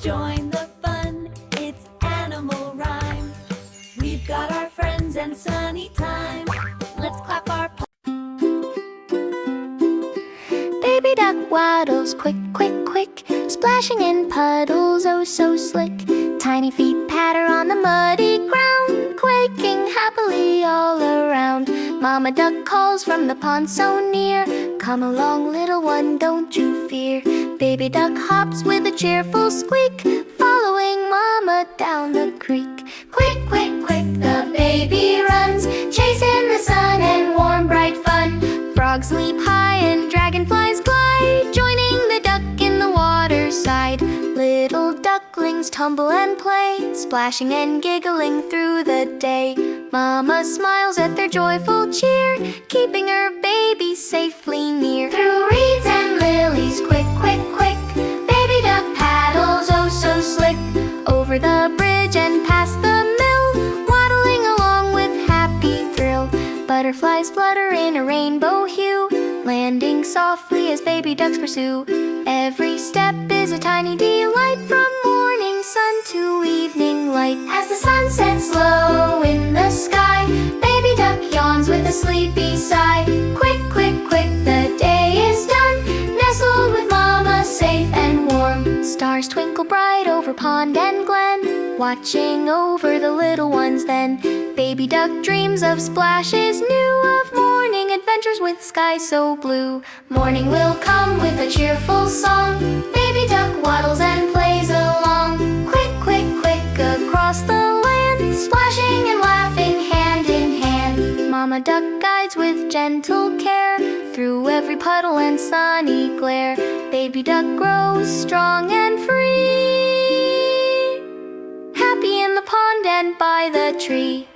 join the fun, it's animal rhyme. We've got our friends and sunny time. Let's clap our Baby duck waddles quick, quick, quick, splashing in puddles, oh so slick. Tiny feet patter on the muddy ground, quaking happily all around. Mama duck calls from the pond so near, come along little one, don't you fear. Baby duck hops with a cheerful squeak, following mama down the creek. Quick, quick, quick, the baby runs, chasing the sun and warm bright fun. Frogs leap high and dragonflies glide, joining the duck in the waterside. Little ducklings tumble and play, splashing and giggling through the day. Mama smiles at their joyful cheer, keeping her baby safely near. Through reeds and lilies, quick, quick, quick, baby duck paddles, oh so slick. Over the bridge and past the mill, waddling along with happy thrill. Butterflies flutter in a rainbow hue, landing softly as baby ducks pursue. Every step is a tiny delight, from morning sun to evening light. As the sun sets low in the sky, baby duck yawns with a sleepy sigh. Quick, quick, quick, the day is done, nestled with mama safe and warm. Stars twinkle bright over pond and glen, watching over the little ones then. Baby duck dreams of splashes new, of morning adventures with sky so blue. Morning will come with a cheerful song, baby duck waddles and plays along. Quick, quick, quick, across the land, splashing and laughing hand in hand. Mama duck guides with gentle care, through every puddle and sunny glare. Baby duck grows strong and free, happy in the pond and by the tree.